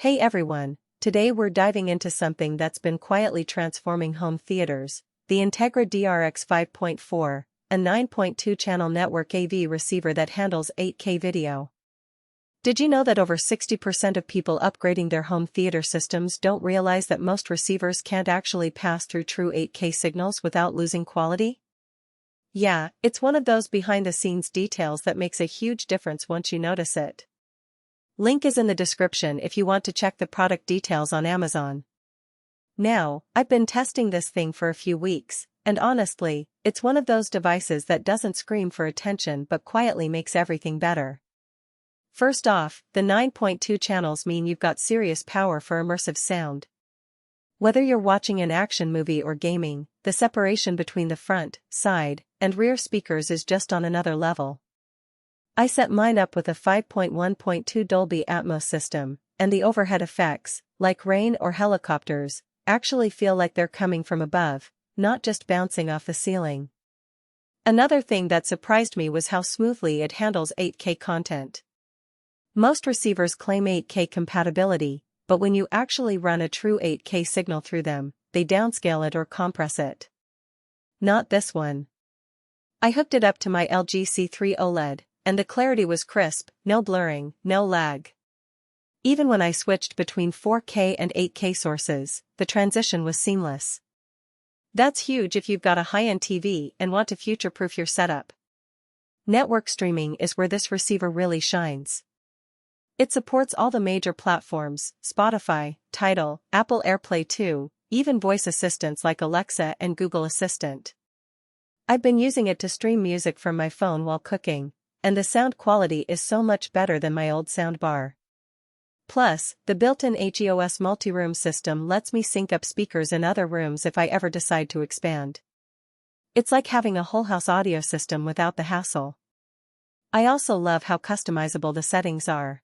Hey everyone, today we're diving into something that's been quietly transforming home theaters, the Integra DRX-5.4, a 9.2-channel network AV receiver that handles 8K video. Did you know that over 60% of people upgrading their home theater systems don't realize that most receivers can't actually pass through true 8K signals without losing quality? Yeah, it's one of those behind-the-scenes details that makes a huge difference once you notice it. Link is in the description if you want to check the product details on Amazon. Now, I've been testing this thing for a few weeks, and honestly, it's one of those devices that doesn't scream for attention but quietly makes everything better. First off, the 9.2 channels mean you've got serious power for immersive sound. Whether you're watching an action movie or gaming, the separation between the front, side, and rear speakers is just on another level. I set mine up with a 5.1.2 Dolby Atmos system, and the overhead effects, like rain or helicopters, actually feel like they're coming from above, not just bouncing off the ceiling. Another thing that surprised me was how smoothly it handles 8K content. Most receivers claim 8K compatibility, but when you actually run a true 8K signal through them, they downscale it or compress it. Not this one. I hooked it up to my LG C3 OLED, and the clarity was crisp, no blurring, no lag. Even when I switched between 4K and 8K sources, the transition was seamless. That's huge if you've got a high-end TV and want to future-proof your setup. Network streaming is where this receiver really shines. It supports all the major platforms: Spotify, Tidal, Apple AirPlay 2, even voice assistants like Alexa and Google Assistant. I've been using it to stream music from my phone while cooking, and the sound quality is so much better than my old soundbar. Plus, the built-in HEOS multi-room system lets me sync up speakers in other rooms if I ever decide to expand. It's like having a whole house audio system without the hassle. I also love how customizable the settings are.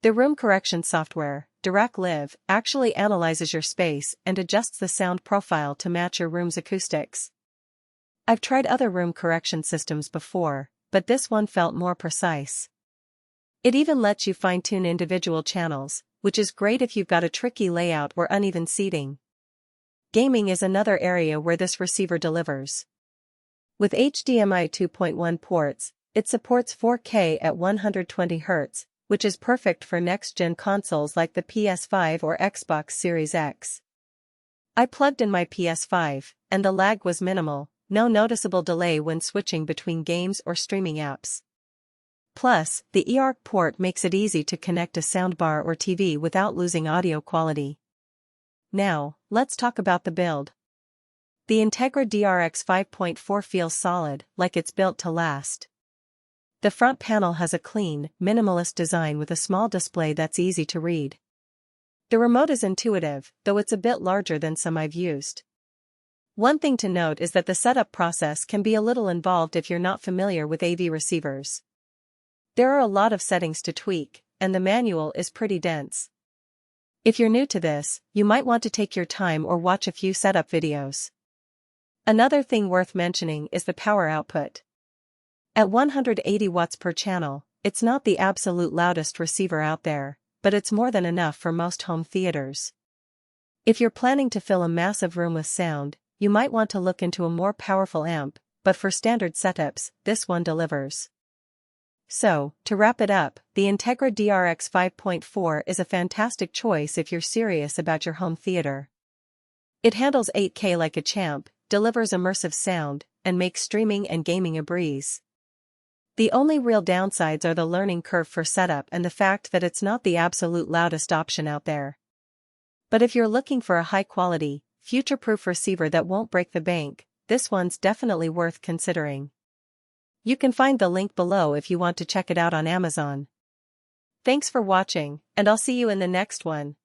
The room correction software, DRX-5.4, actually analyzes your space and adjusts the sound profile to match your room's acoustics. I've tried other room correction systems before, but this one felt more precise. It even lets you fine-tune individual channels, which is great if you've got a tricky layout or uneven seating. Gaming is another area where this receiver delivers. With HDMI 2.1 ports, it supports 4K at 120 Hz, which is perfect for next-gen consoles like the PS5 or Xbox Series X. I plugged in my PS5, and the lag was minimal. No noticeable delay when switching between games or streaming apps. Plus, the eARC port makes it easy to connect a soundbar or TV without losing audio quality. Now, let's talk about the build. The Integra DRX-5.4 feels solid, like it's built to last. The front panel has a clean, minimalist design with a small display that's easy to read. The remote is intuitive, though it's a bit larger than some I've used. One thing to note is that the setup process can be a little involved if you're not familiar with AV receivers. There are a lot of settings to tweak, and the manual is pretty dense. If you're new to this, you might want to take your time or watch a few setup videos. Another thing worth mentioning is the power output. At 180 watts per channel, it's not the absolute loudest receiver out there, but it's more than enough for most home theaters. If you're planning to fill a massive room with sound, you might want to look into a more powerful amp, but for standard setups, this one delivers. So, to wrap it up, the Integra DRX 5.4 is a fantastic choice if you're serious about your home theater. It handles 8K like a champ, delivers immersive sound, and makes streaming and gaming a breeze. The only real downsides are the learning curve for setup and the fact that it's not the absolute loudest option out there. But if you're looking for a high-quality, future-proof receiver that won't break the bank, this one's definitely worth considering. You can find the link below if you want to check it out on Amazon. Thanks for watching, and I'll see you in the next one.